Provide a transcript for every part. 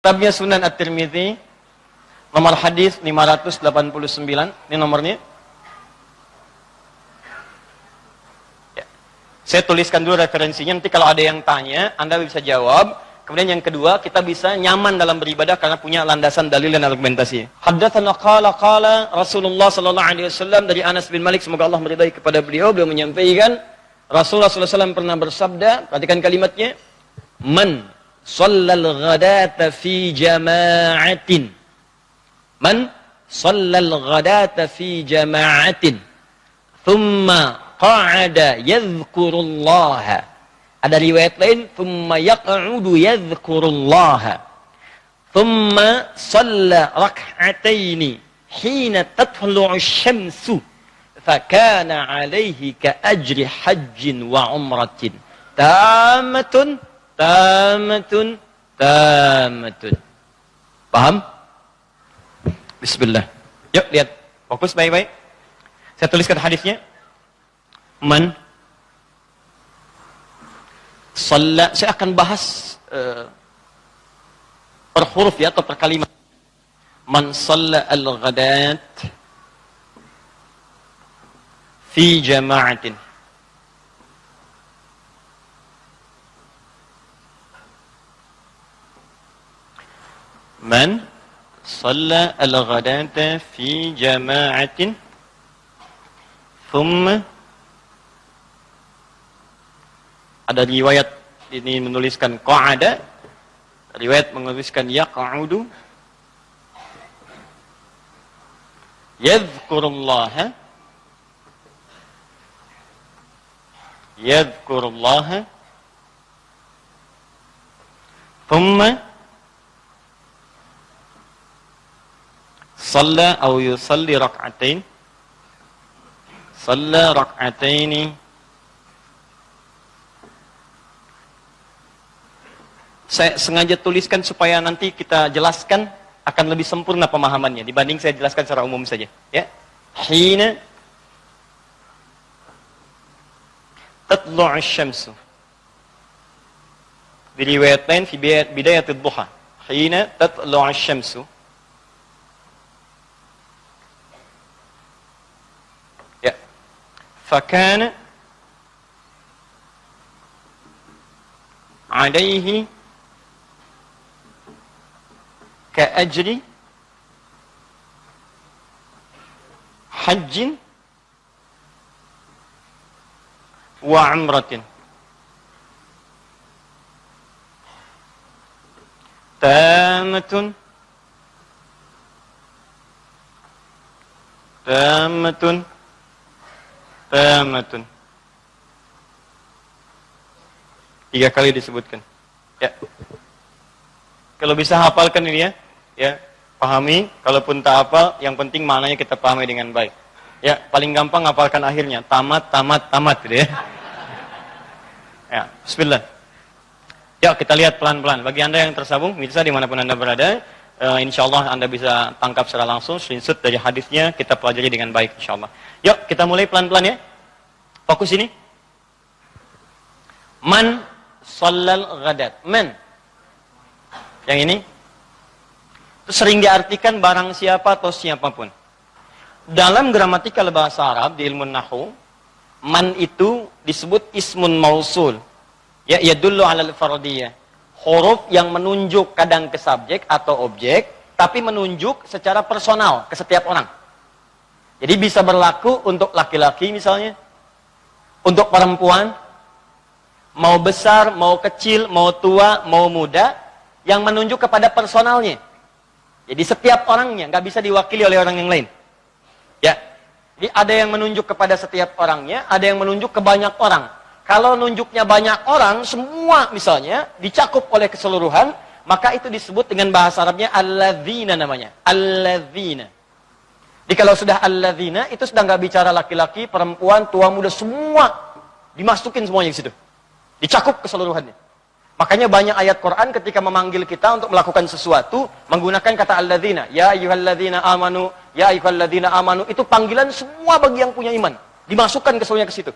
Kitabnya Sunan At-Tirmidzi, nomor hadis 589, ini nomornya. Ya. Saya tuliskan dulu referensinya, nanti kalau ada yang tanya, Anda bisa jawab. Kemudian yang kedua, kita bisa nyaman dalam beribadah karena punya landasan dalil dan argumentasi. Haddatsana qala Rasulullah sallallahu alaihi wasallam, dari Anas bin Malik, semoga Allah meridai kepada beliau menyampaikan Rasulullah sallallahu alaihi wasallam pernah bersabda, perhatikan kalimatnya, man shallal ghadata fi jama'atin. Man shallal ghadata fi jama'atin thumma qa'ada yadhkurullaha. Ada riwayat lain, thumma yaq'udu yadhkurullaha thumma shalla rak'ataini hina tatlu'u syamsu fakana 'alaihi ka ajri hajjin wa umratin tamatun tamatun tamatun. Paham? Bismillah. Yuk lihat, fokus baik-baik. Saya tuliskan hadisnya. Man shalla, saya akan bahas per huruf ya, atau per kalimat. Man shalla al-ghadat fi jama'atin. Man shalla al-ghadata fi jama'atin thumma, ada riwayat ini menuliskan qa'ada, riwayat menuliskan yaq'udu, yadhkurullaha, yadhkurullaha, thumma shalla atau yusalli rak'atain, shalla rak'ataini. Saya sengaja tuliskan supaya nanti kita jelaskan akan lebih sempurna pemahamannya dibanding saya jelaskan secara umum saja, ya. Hina tatlu'u syamsu. Di riwayat lain fi bidayatid duha. Hina tatlu'u syamsu. Ya. Fakana 'alaihi ka'ajri hajjin wa umratin tamatun tamatun tamatun. 3 kali disebutkan, ya. Kalau bisa hafalkan ini ya, pahami. Kalaupun tak hafal, yang penting maknanya kita pahami dengan baik. Ya, paling gampang hafalkan akhirnya, tamat, tamat, tamat, gitu ya. Ya, bismillah. Ya, kita lihat pelan-pelan. Bagi Anda yang tersambung, bisa dimanapun Anda berada, insya Allah Anda bisa tangkap secara langsung, screenshot dari hadisnya, kita pelajari dengan baik, insya Allah. Yuk, kita mulai pelan-pelan ya. Fokus ini. Man shallal ghadat. Man. Yang ini itu sering diartikan barang siapa atau siapapun. Dalam gramatikal bahasa Arab di ilmu nahwu, man itu disebut ismun mausul. Ya, yadullu 'alal fardiyah. Huruf yang menunjuk kadang ke subjek atau objek, tapi menunjuk secara personal ke setiap orang. Jadi bisa berlaku untuk laki-laki misalnya, untuk perempuan, mau besar, mau kecil, mau tua, mau muda, yang menunjuk kepada personalnya. Jadi setiap orangnya, nggak bisa diwakili oleh orang yang lain. Ya, jadi ada yang menunjuk kepada setiap orangnya, ada yang menunjuk ke banyak orang. Kalau nunjuknya banyak orang, semua misalnya, dicakup oleh keseluruhan, maka itu disebut dengan bahasa Arabnya alladzina namanya. Alladzina. Jadi kalau sudah alladzina, itu sudah nggak bicara laki-laki, perempuan, tua, muda, semua. Dimasukin semuanya ke situ. Dicakup keseluruhannya. Makanya banyak ayat Quran ketika memanggil kita untuk melakukan sesuatu, menggunakan kata alladzina. Ya ayyuhalladzina amanu, ya ayyuhalladzina amanu. Itu panggilan semua bagi yang punya iman. Dimasukkan keseluruhannya ke situ.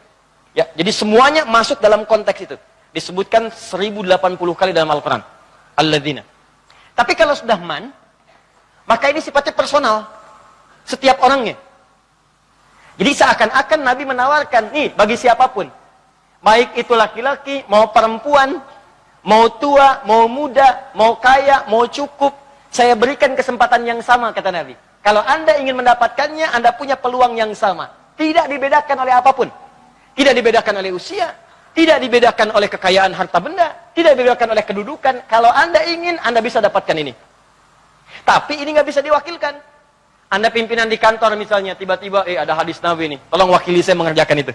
Ya, jadi semuanya masuk dalam konteks itu. Disebutkan 1080 kali dalam Al-Quran. Alladzina. Tapi kalau sudah man, maka ini sifatnya personal. Setiap orangnya. Jadi seakan-akan Nabi menawarkan, nih bagi siapapun. Baik itu laki-laki, mau perempuan, mau tua, mau muda, mau kaya, mau cukup. Saya berikan kesempatan yang sama, kata Nabi. Kalau Anda ingin mendapatkannya, Anda punya peluang yang sama. Tidak dibedakan oleh apapun. Tidak dibedakan oleh usia. Tidak dibedakan oleh kekayaan harta benda. Tidak dibedakan oleh kedudukan. Kalau Anda ingin, Anda bisa dapatkan ini. Tapi ini nggak bisa diwakilkan. Anda pimpinan di kantor misalnya, tiba-tiba, ada hadis Nabi nih, tolong wakili saya mengerjakan itu.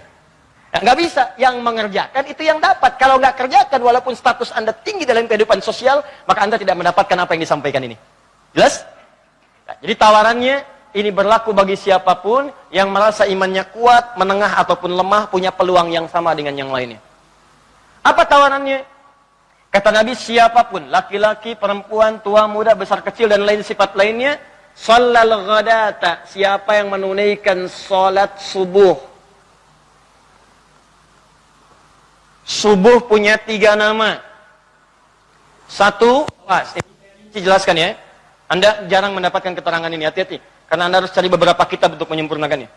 Ya, nggak bisa. Yang mengerjakan itu yang dapat. Kalau nggak kerjakan, walaupun status Anda tinggi dalam kehidupan sosial, maka Anda tidak mendapatkan apa yang disampaikan ini. Jelas? Nah, jadi tawarannya, ini berlaku bagi siapapun yang merasa imannya kuat, menengah ataupun lemah, punya peluang yang sama dengan yang lainnya. Apa tawarannya? Kata Nabi, siapapun, laki-laki, perempuan, tua, muda, besar, kecil, dan lain sifat lainnya, shallal ghadata, siapa yang menunaikan salat subuh. Subuh punya 3 nama. Satu, jelaskan ya. Anda jarang mendapatkan keterangan ini, hati-hati. Karena Anda harus cari beberapa kitab untuk menyempurnakannya.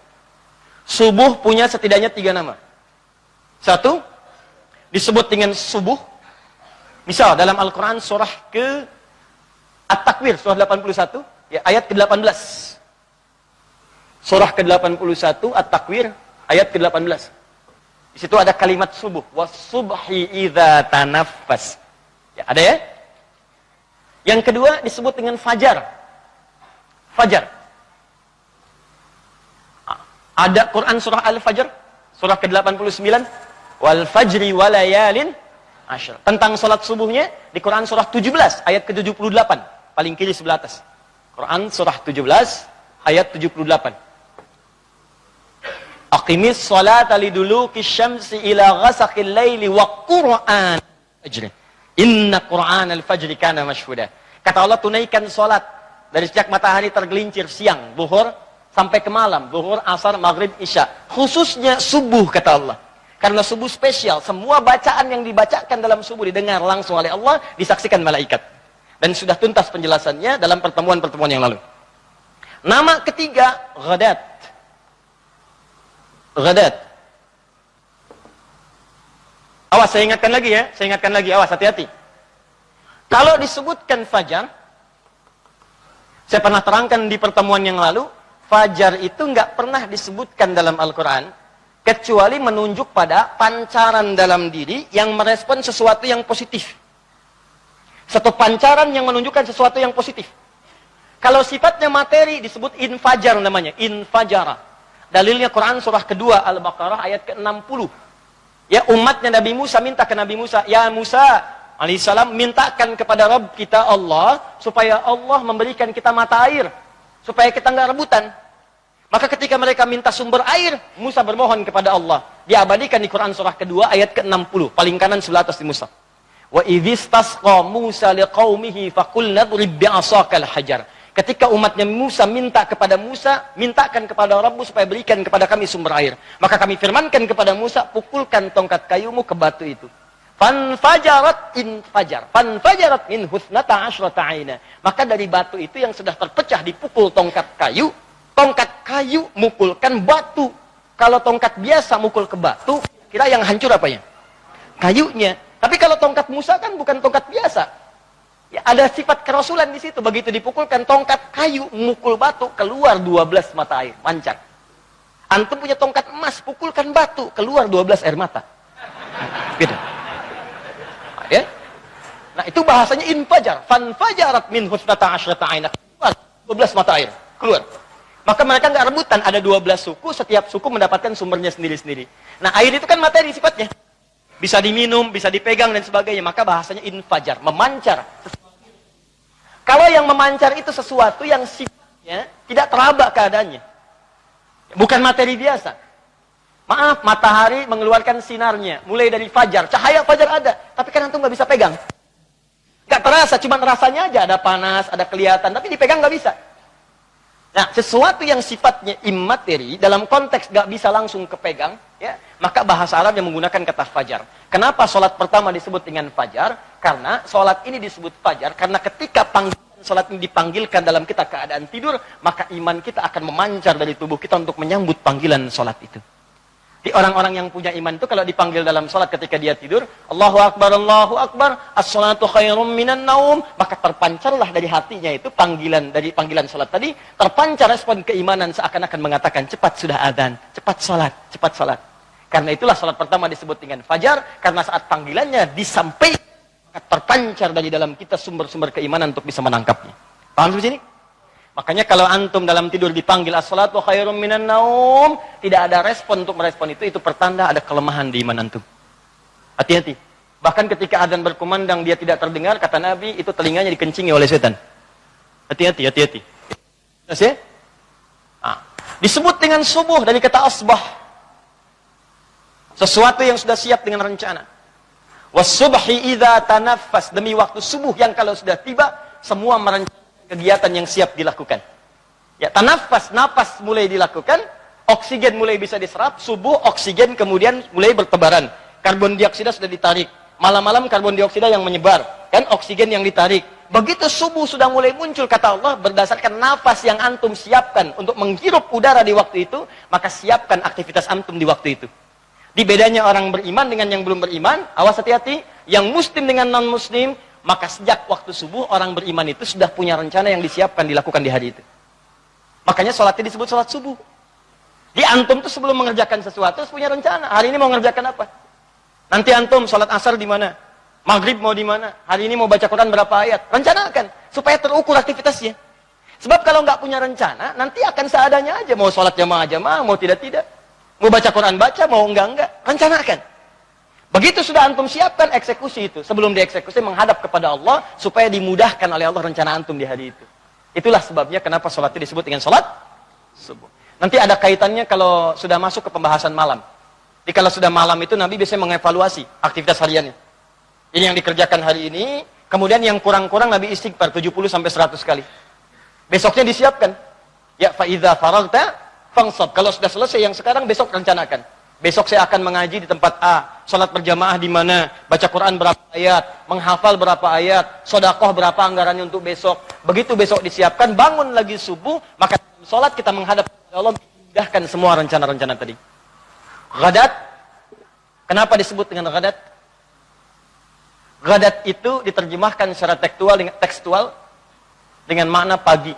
Subuh punya setidaknya 3 nama. Satu, disebut dengan subuh. Misal dalam Al-Quran surah ke At-Takwir, surah 81, ya, ayat ke-18. Surah ke-81, At-Takwir, ayat ke-18. Di situ ada kalimat subuh. Was-subhi idza tanaffas. Ya, ada ya? Yang kedua disebut dengan fajar. Fajar. Ada Quran surah Al-Fajr, surah ke-89. Wal fajri walayalin asyr. Tentang salat subuhnya di Quran surah 17 ayat ke-78, paling kiri sebelah atas. Quran surah 17 ayat 78. Aqimis salata liduluki syamsi ila ghasaqil laili wa qur'an fajr. Inna Qur'an al-fajri kana mashhuda. Kata Allah, tunaikan salat dari sejak matahari tergelincir siang, zuhur sampai ke malam, zuhur, asar, maghrib, isya. Khususnya subuh, kata Allah. Karena subuh spesial, semua bacaan yang dibacakan dalam subuh didengar langsung oleh Allah, disaksikan malaikat. Dan sudah tuntas penjelasannya dalam pertemuan-pertemuan yang lalu. Nama ketiga, ghadat. Ghadat. Awas, saya ingatkan lagi ya, saya ingatkan lagi, awas, hati-hati. Kalau disebutkan fajar, saya pernah terangkan di pertemuan yang lalu, fajar itu nggak pernah disebutkan dalam Al-Quran, kecuali menunjuk pada pancaran dalam diri yang merespon sesuatu yang positif. Satu pancaran yang menunjukkan sesuatu yang positif. Kalau sifatnya materi disebut infajar namanya, infajara. Dalilnya Quran surah kedua Al-Baqarah ayat ke-60. Ya, umatnya Nabi Musa minta ke Nabi Musa, ya Musa alaihissalam, mintakan kepada Rabb kita Allah supaya Allah memberikan kita mata air, supaya kita nggak rebutan. Maka ketika mereka minta sumber air, Musa bermohon kepada Allah. Diabadikan di Quran surah kedua ayat ke-60, paling kanan sebelah atas di Musa. Wa idzistasqa Musa liqaumihi faqulna drib bi'asakal hajar. Ketika umatnya Musa minta kepada Musa, mintakan kepada Rabbu supaya berikan kepada kami sumber air. Maka kami firmankan kepada Musa, pukulkan tongkat kayumu ke batu itu. Fanfajarat infajar. Fanfajarat min husnata asyrata aina. Maka dari batu itu yang sudah terpecah dipukul tongkat kayu mukulkan batu. Kalau tongkat biasa mukul ke batu, kira yang hancur apa ya? Kayunya. Tapi kalau tongkat Musa kan bukan tongkat biasa. Ya, ada sifat kerasulan di situ. Begitu dipukulkan tongkat kayu, mukul batu, keluar 12 mata air, mancar. Antum punya tongkat emas, pukulkan batu, keluar 12 air mata. Gitu. Nah, ya? Nah, itu bahasanya infajar. Fanfajarat min husnata asyrata aina. Keluar 12 mata air, keluar. Maka mereka nggak rebutan, ada 12 suku, setiap suku mendapatkan sumbernya sendiri-sendiri. Nah, air itu kan materi sifatnya. Bisa diminum, bisa dipegang dan sebagainya. Maka bahasanya infajar, memancar. Kalau yang memancar itu sesuatu yang sifatnya tidak teraba keadaannya. Bukan materi biasa. Maaf, matahari mengeluarkan sinarnya. Mulai dari fajar, cahaya fajar ada. Tapi kan antum nggak bisa pegang. Nggak terasa, cuma rasanya aja. Ada panas, ada kelihatan. Tapi dipegang nggak bisa. Nah, sesuatu yang sifatnya imateri, dalam konteks nggak bisa langsung kepegang, ya, maka bahasa Arab yang menggunakan kata fajar. Kenapa sholat pertama disebut dengan fajar? Karena sholat ini disebut fajar, karena ketika panggilan salat ini dipanggilkan dalam kita keadaan tidur, maka iman kita akan memancar dari tubuh kita untuk menyambut panggilan salat itu. Di orang-orang yang punya iman itu kalau dipanggil dalam salat ketika dia tidur, Allahu Akbar, as-salatu khairum minan naum, maka terpancarlah dari hatinya itu dari panggilan salat tadi, terpancar respon keimanan seakan-akan mengatakan, cepat sudah adzan, cepat salat. Karena itulah salat pertama disebut dengan fajar, karena saat panggilannya disampaikan, maka terpancar dari dalam kita sumber-sumber keimanan untuk bisa menangkapnya. Paham sampai sini? Makanya kalau antum dalam tidur dipanggil as-salatu khairum minan naum, tidak ada respon untuk merespon itu pertanda ada kelemahan di iman antum. Hati-hati. Bahkan ketika adzan berkumandang dia tidak terdengar, kata Nabi, itu telinganya dikencingi oleh setan. Hati-hati. Jelas ya? Disebut dengan subuh dari kata asbah. Sesuatu yang sudah siap dengan rencana. Was-subhi idza tanaffas, demi waktu subuh yang kalau sudah tiba, semua merencanakan kegiatan yang siap dilakukan. Ya, tanafas, napas mulai dilakukan, oksigen mulai bisa diserap, subuh oksigen kemudian mulai bertebaran. Karbon dioksida sudah ditarik. Malam-malam karbon dioksida yang menyebar, kan oksigen yang ditarik. Begitu subuh sudah mulai muncul, kata Allah, berdasarkan nafas yang antum siapkan untuk menghirup udara di waktu itu, maka siapkan aktivitas antum di waktu itu. Di bedanya orang beriman dengan yang belum beriman, awas hati-hati, yang muslim dengan non-muslim, maka sejak waktu subuh orang beriman itu sudah punya rencana yang disiapkan dilakukan di hari itu. Makanya sholatnya disebut sholat subuh. Di antum tuh sebelum mengerjakan sesuatu harus punya rencana. Hari ini mau mengerjakan apa? Nanti antum sholat asar di mana? Maghrib mau di mana? Hari ini mau baca Quran berapa ayat? Rencanakan supaya terukur aktivitasnya. Sebab kalau nggak punya rencana, nanti akan seadanya aja. Mau sholat jamaah, mau tidak. Mau baca Quran baca, mau enggak. Rencanakan. Begitu sudah antum siapkan, eksekusi itu. Sebelum dieksekusi, menghadap kepada Allah, supaya dimudahkan oleh Allah rencana antum di hari itu. Itulah sebabnya kenapa sholat itu disebut dengan sholat subuh. Nanti ada kaitannya kalau sudah masuk ke pembahasan malam. Jadi kalau sudah malam itu, Nabi biasanya mengevaluasi aktivitas hariannya. Ini yang dikerjakan hari ini, kemudian yang kurang-kurang Nabi istighfar 70-100 kali. Besoknya disiapkan. Ya, fa'idha faragta fangsab. Kalau sudah selesai yang sekarang, besok rencanakan. Besok saya akan mengaji di tempat A, sholat berjamaah di mana, baca Quran berapa ayat, menghafal berapa ayat, sodakoh berapa anggarannya untuk besok. Begitu besok disiapkan, bangun lagi subuh, maka sholat kita menghadap kepada Allah, memudahkan semua rencana-rencana tadi. Ghadat, kenapa disebut dengan ghadat? Ghadat itu diterjemahkan secara tekstual dengan makna pagi.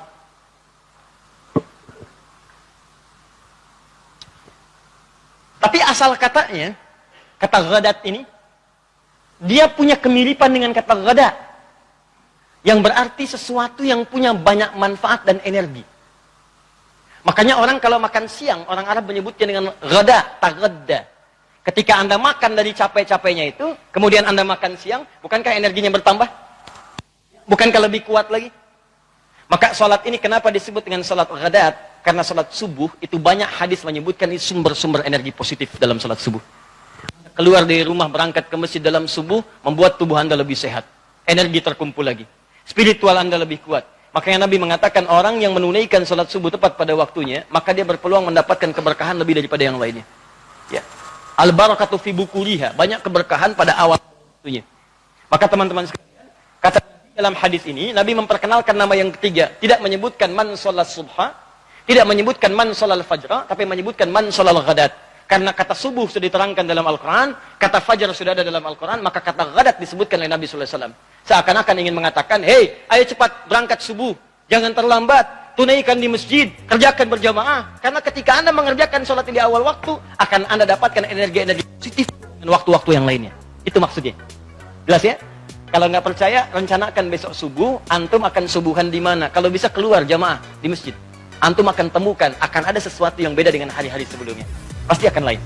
Tapi asal katanya, kata ghadat ini, dia punya kemiripan dengan kata ghada, yang berarti sesuatu yang punya banyak manfaat dan energi. Makanya orang kalau makan siang, orang Arab menyebutnya dengan ghada, taghadda. Ketika Anda makan dari capek-capeknya itu, kemudian Anda makan siang, bukankah energinya bertambah? Bukankah lebih kuat lagi? Maka sholat ini kenapa disebut dengan sholat ghadat? Karena sholat subuh itu banyak hadis menyebutkan ini sumber-sumber energi positif dalam sholat subuh. Keluar dari rumah berangkat ke masjid dalam subuh membuat tubuh Anda lebih sehat. Energi terkumpul lagi. Spiritual Anda lebih kuat. Makanya Nabi mengatakan orang yang menunaikan sholat subuh tepat pada waktunya, maka dia berpeluang mendapatkan keberkahan lebih daripada yang lainnya. Ya. Al-barakatu fi bukuriha. Banyak keberkahan pada awal waktunya. Maka teman-teman sekalian, kata dalam hadis ini, Nabi memperkenalkan nama yang ketiga. Tidak menyebutkan man sholat subha, tidak menyebutkan man sholal fajra, tapi menyebutkan man sholal ghadat. Karena kata subuh sudah diterangkan dalam Al-Quran, kata fajar sudah ada dalam Al-Quran, maka kata ghadat disebutkan oleh Nabi SAW. Seakan-akan ingin mengatakan, hei, ayo cepat berangkat subuh, jangan terlambat, tunaikan di masjid, kerjakan berjamaah. Karena ketika Anda mengerjakan sholat di awal waktu, akan Anda dapatkan energi-energi positif dan waktu-waktu yang lainnya. Itu maksudnya. Jelas ya? Kalau nggak percaya, rencanakan besok subuh, antum akan subuhan di mana? Kalau bisa keluar jamaah di masjid. Antum akan temukan, akan ada sesuatu yang beda dengan hari-hari sebelumnya. Pasti akan lain.